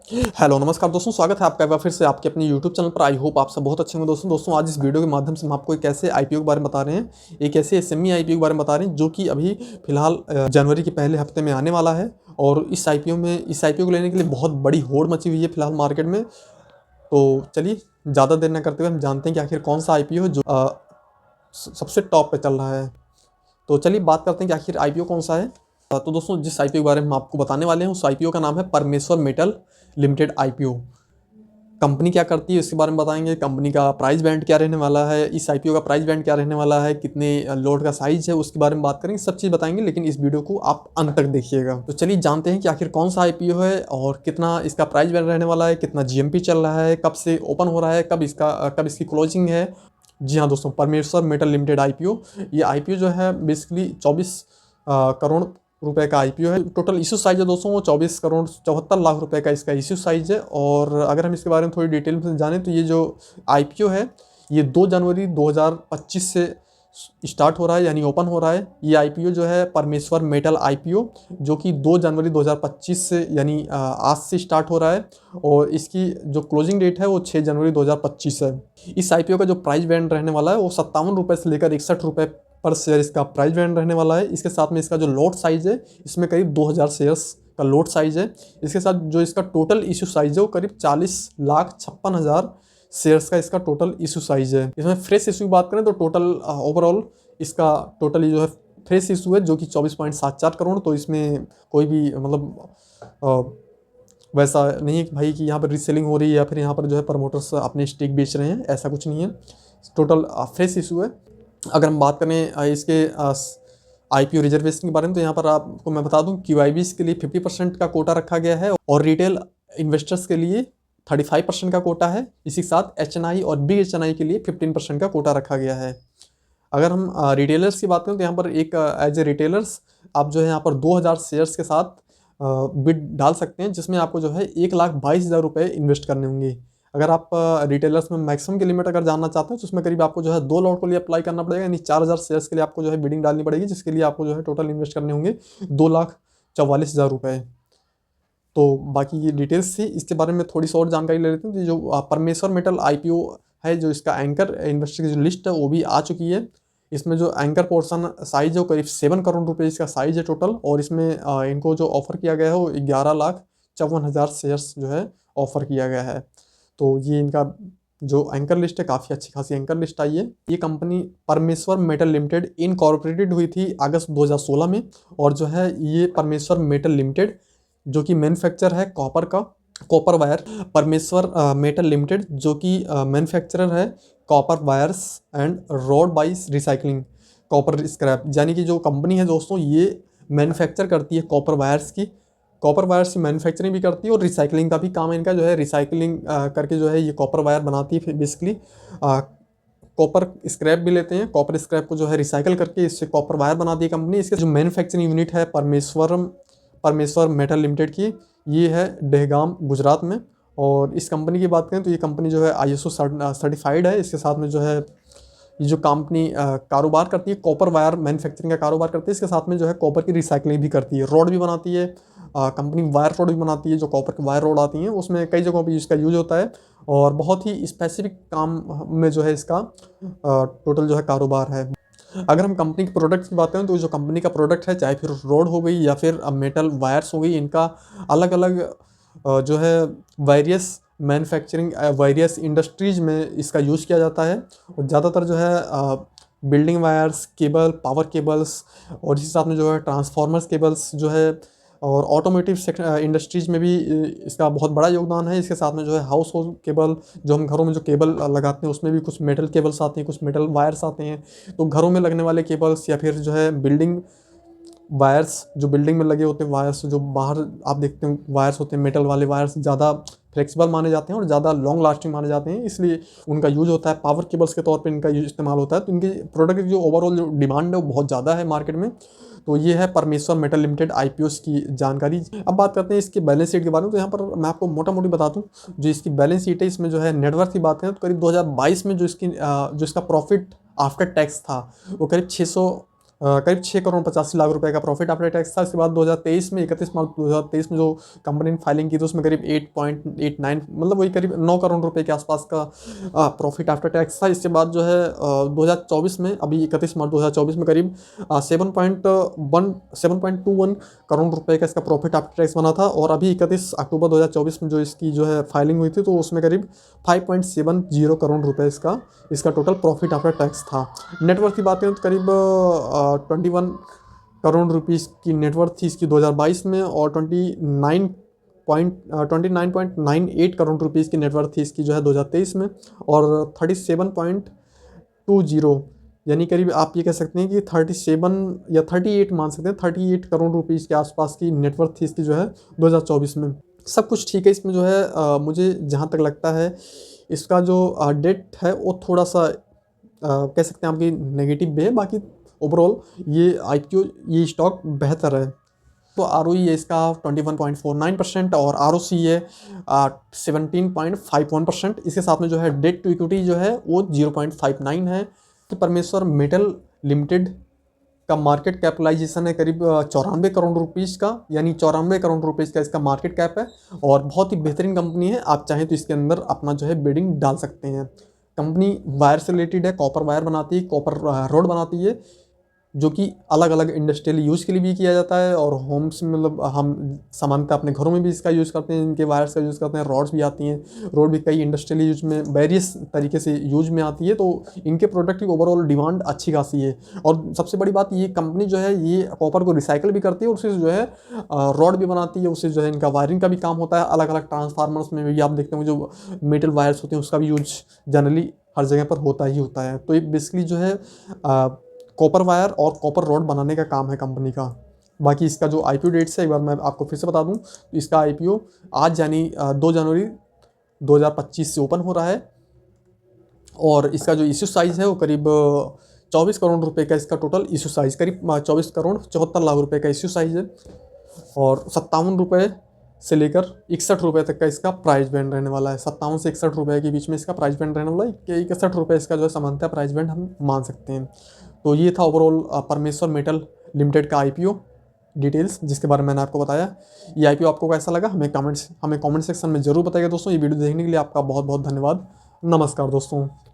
Hello नमस्कार दोस्तों, स्वागत है आपका एक बार फिर से आपके अपने यूट्यूब चैनल पर। आई होप आप सब बहुत अच्छे होंगे। दोस्तों आज इस वीडियो के माध्यम से हम आपको एक ऐसे आईपीओ के बारे में बता रहे हैं, एक ऐसे एसएमई आईपीओ के बारे में बता रहे हैं जो कि अभी फिलहाल जनवरी के पहले हफ्ते में आने वाला है। और इस आईपीओ को लेने के लिए बहुत बड़ी होड़ मची हुई है फिलहाल मार्केट में। तो चलिए ज़्यादा देर न करते हुए हम जानते हैं कि आखिर कौन सा आईपीओ है जो सबसे टॉप पे चल रहा है। तो चलिए बात करते हैं कि आखिर आईपीओ कौन सा है। तो दोस्तों जिस आईपीओ के बारे में हम आपको बताने वाले हैं उस आईपीओ का नाम है परमेश्वर मेटल लिमिटेड आईपीओ। कंपनी क्या करती है इसके बारे में बताएंगे, कंपनी का प्राइस बैंड क्या रहने वाला है, इस आईपीओ का प्राइस बैंड क्या रहने वाला है, कितने लोड का साइज है उसके बारे में बात करेंगे, सब चीज़ बताएंगे। लेकिन इस वीडियो को आप अंत तक देखिएगा। तो चलिए जानते हैं कि आखिर कौन सा आईपीओ है और कितना इसका प्राइस बैंड रहने वाला है, कितना जीएमपी चल रहा है, कब से ओपन हो रहा है, कब इसकी क्लोजिंग है। जी हाँ दोस्तों, परमेश्वर मेटल लिमिटेड आईपीओ, ये आईपीओ जो है बेसिकली 24 करोड़ रुपए का आईपीओ है। टोटल इशू साइज है दोस्तों वो 24 करोड़ 74 लाख रुपए का इसका इशू साइज है। और अगर हम इसके बारे में थोड़ी डिटेल में जानें तो ये जो आईपीओ है ये 2 जनवरी 2025 से स्टार्ट हो रहा है, यानी ओपन हो रहा है। ये आईपीओ जो है परमेश्वर मेटल आईपीओ जो कि 2 जनवरी 2025 से यानी आज से स्टार्ट हो रहा है। और इसकी जो क्लोजिंग डेट है वो 6 जनवरी 2025 है। इस आईपीओ का जो प्राइस बैंड रहने वाला है वो 57 रुपये से लेकर 61 रुपये पर शेयर इसका प्राइस बैंड रहने वाला है। इसके साथ में इसका जो लॉट साइज है इसमें करीब 2000 शेयर्स का लॉट साइज है। इसके साथ जो इसका टोटल इशू साइज है वो करीब 40,56,000 शेयर्स का इसका टोटल इशू साइज है। इसमें फ्रेश इशू की बात करें तो टोटल ओवरऑल इसका टोटल जो है फ्रेश इशू है जो कि 24.74 करोड़। तो इसमें कोई भी मतलब वैसा नहीं है कि भाई कि यहाँ पर रीसेलिंग हो रही है या फिर यहाँ पर जो है प्रमोटर्स अपने स्टेक बेच रहे हैं, ऐसा कुछ नहीं है। टोटल फ्रेश इशू है। अगर हम बात करें इसके आईपीओ रिजर्वेशन के बारे में तो यहाँ पर आपको मैं बता दूं क्यूआईबीज के लिए 50% का कोटा रखा गया है और रिटेल इन्वेस्टर्स के लिए 35% का कोटा है। इसी के साथ एचएनआई और बिग एचएनआई के लिए 15% का कोटा रखा गया है। अगर हम रिटेलर्स की बात करें तो यहाँ पर एक एज ए रिटेलर्स आप जो है यहाँ पर 2000 शेयर्स के साथ बिड डाल सकते हैं, जिसमें आपको जो है 1,22,000 रुपये इन्वेस्ट करने होंगे। अगर आप रिटेलर्स में मैक्सिमम की लिमिट अगर जानना चाहते हैं तो उसमें करीब आपको जो है 2 लॉट के लिए अप्लाई करना पड़ेगा, यानी 4000 शेयर्स के लिए आपको जो है बिडिंग डालनी पड़ेगी, जिसके लिए आपको जो है टोटल इन्वेस्ट करने होंगे 2,44,000 रुपये। तो बाकी ये डिटेल्स थी, इसके बारे में थोड़ी सी और जानकारी ले लेते हैं। तो जो परमेश्वर मेटल आईपीओ है जो इसका एंकर इन्वेस्टर की जो लिस्ट है वो भी आ चुकी है। इसमें जो एंकर पोर्शन साइज है वो करीब 7 करोड़ रुपए इसका साइज है टोटल। और इसमें इनको जो ऑफर किया गया है वो 11,54,000 शेयर्स जो है ऑफर किया गया है। तो ये इनका जो एंकर लिस्ट है काफ़ी अच्छी खासी एंकर लिस्ट आई है। ये कंपनी परमेश्वर मेटल लिमिटेड इनकॉर्पोरेटेड हुई थी अगस्त 2016 में। और जो है ये परमेश्वर मेटल लिमिटेड जो कि मैन्युफैक्चर है कॉपर वायर, परमेश्वर मेटल लिमिटेड जो कि मैन्युफैक्चरर है copper wires and road by recycling copper scrap. यानी कि जो कंपनी है दोस्तों ये मैन्युफैक्चर करती है कॉपर वायर्स की मैन्युफैक्चरिंग भी करती है और रिसाइकलिंग का भी काम इनका जो है रिसाइकलिंग करके जो है ये कॉपर वायर बनाती है। फिर बेसिकली कॉपर स्क्रैप भी लेते हैं, कॉपर स्क्रैप को जो है रिसाइकल करके इससे कॉपर वायर बनाती है कंपनी। इसके जो मैन्युफैक्चरिंग यूनिट है परमेश्वर मेटल लिमिटेड की, ये है दहगाम गुजरात में। और इस कंपनी की बात करें तो ये कंपनी जो है आईएसओ सर्टिफाइड है। इसके साथ में जो है ये जो कंपनी कारोबार करती है कॉपर वायर मैन्युफैक्चरिंग का कारोबार करती है, इसके साथ में जो है कॉपर की रिसाइकलिंग भी करती है, रोड भी बनाती है। कंपनी वायर रोड भी बनाती है, जो कॉपर के वायर रोड आती हैं उसमें कई जगहों पर इसका यूज होता है और बहुत ही स्पेसिफिक काम में जो है इसका टोटल जो है कारोबार है। अगर हम कंपनी के प्रोडक्ट्स की बात करें तो जो कंपनी का प्रोडक्ट है चाहे फिर रोड हो गई या फिर मेटल वायर्स हो गई, इनका अलग अलग जो है वेरियस मैन्युफैक्चरिंग वेरियस इंडस्ट्रीज में इसका यूज़ किया जाता है। और ज़्यादातर जो है building wires, cable, power cables और इसी साथ में जो है ट्रांसफार्मर्स केबल्स जो है और ऑटोमोटिव इंडस्ट्रीज में भी इसका बहुत बड़ा योगदान है। इसके साथ में जो है हाउस होल्ड केबल, जो हम घरों में जो केबल लगाते हैं उसमें भी कुछ मेटल केबल्स आते हैं, कुछ मेटल वायर्स आते हैं। तो घरों में लगने वाले केबल्स या फिर जो है बिल्डिंग वायर्स, जो बिल्डिंग में लगे होते हैं वायर्स, जो बाहर आप देखते हैं वायर्स होते हैं मेटल वाले वायर्स ज़्यादा फ्लेक्सिबल माने जाते हैं और ज़्यादा लॉन्ग लास्टिंग माने जाते हैं, इसलिए उनका यूज़ होता है। पावर केबल्स के तौर पे इनका यूज इस्तेमाल होता है। तो इनके प्रोडक्ट की जो ओवरऑल जो डिमांड है वो बहुत ज़्यादा है मार्केट में। तो ये है परमेश्वर मेटल लिमिटेड आईपीओ की जानकारी। अब बात करते हैं इसके बैलेंस शीट के बारे में। तो यहाँ पर मैं आपको मोटा मोटी बता दूँ जो इसकी बैलेंस शीट है, इसमें जो है नेटवर्थ की बात करें तो करीब 2022 में जो इसका प्रॉफिट आफ्टर टैक्स था वो करीब करीब 6 करोड़ 85 लाख रुपए का प्रॉफिट आफ्टर टैक्स था। इसके बाद 2023 में 31 मार्च 2023 में जो कंपनी ने फाइलिंग की थी उसमें करीब 8.89 मतलब वही करीब 9 करोड़ रुपए के आसपास का प्रॉफिट आफ्टर टैक्स था। इसके बाद जो है 2024 में अभी 31 मार्च 2024 में करीब 7.21 करोड़ रुपए का इसका प्रॉफिट आफ्टर टैक्स बना था। और अभी 31 अक्टूबर 2024 में जो इसकी जो है फाइलिंग हुई थी तो उसमें करीब 5.70 करोड़ रुपए इसका टोटल प्रॉफिट आफ्टर टैक्स था। नेटवर्थ की बात करें तो करीब 21 करोड़ रुपीस की नेटवर्थ थी इसकी 2022 में, और 29.98 करोड़ रुपीस की नेटवर्थ थी इसकी जो है 2023 में, और 37.20 यानी करीब आप ये कह सकते हैं कि 37 या 38 मान सकते हैं, 38 करोड़ रुपीस के आसपास की नेटवर्थ थी इसकी जो है 2024 में। सब कुछ ठीक है इसमें जो है मुझे जहाँ तक लगता है इसका जो डेट है वो थोड़ा सा कह सकते हैं आपकी नेगेटिव भी है। बाकी ओवरऑल ये IPO ये स्टॉक बेहतर है। तो ROE है इसका 21.49% और ROC है 17.51%। इसके साथ में जो है डेट टू इक्विटी जो है वो 0.59 है। तो परमेश्वर मेटल लिमिटेड का मार्केट कैपिटलाइजेशन है करीब 94 करोड़ रुपीज़ का, यानी 94 करोड़ रुपीज़ का इसका मार्केट कैप है, और बहुत ही बेहतरीन कंपनी है। आप चाहें तो इसके अंदर अपना जो है बिडिंग डाल सकते हैं। कंपनी वायर से रिलेटेड है, कॉपर वायर बनाती है, कॉपर रोड बनाती है, जो कि अलग अलग इंडस्ट्रियल यूज़ के लिए भी किया जाता है, और होम्स मतलब हम सामान्यतः अपने घरों में भी इसका यूज़ करते हैं, इनके वायर्स का यूज़ करते हैं। रॉड्स भी आती हैं, रोड भी कई इंडस्ट्रियल यूज में वेरियस तरीके से यूज में आती है। तो इनके प्रोडक्ट की ओवरऑल डिमांड अच्छी खासी है। और सबसे बड़ी बात, ये कंपनी जो है ये कॉपर को रिसाइकिल भी करती है और उससे जो है रॉड भी बनाती है, उससे जो है इनका वायरिंग का भी काम होता है। अलग अलग ट्रांसफार्मर्स में भी आप देखते होंगे जो मेटल वायर्स होते हैं उसका भी यूज जनरली हर जगह पर होता ही होता है। तो ये बेसिकली जो है कॉपर वायर और कॉपर रॉड बनाने का काम है कंपनी का। बाकी इसका जो IPO डेट्स है एक बार मैं आपको फिर से बता दूं, तो इसका IPO आज यानी 2 जनवरी 2025 से ओपन हो रहा है, और इसका जो इश्यू साइज़ है वो करीब 24 करोड़ रुपए का इसका टोटल इश्यू साइज़, करीब 24 करोड़ 74 लाख रुपए का इश्यू साइज़ है, और 57 रुपये से लेकर 61 रुपये तक का इसका प्राइस बैंड रहने वाला है। 57 से 61 रुपये के बीच में इसका प्राइस बैंड रहने वाला है, कि 61 रुपये इसका जो है सामान्यतः प्राइस बैंड हम मान सकते हैं। तो ये था ओवरऑल परमेश्वर मेटल लिमिटेड का IPO डिटेल्स, जिसके बारे में मैंने आपको बताया। ये IPO आपको कैसा लगा हमें कमेंट सेक्शन में ज़रूर बताइएगा दोस्तों। ये वीडियो देखने के लिए आपका बहुत बहुत धन्यवाद। नमस्कार दोस्तों।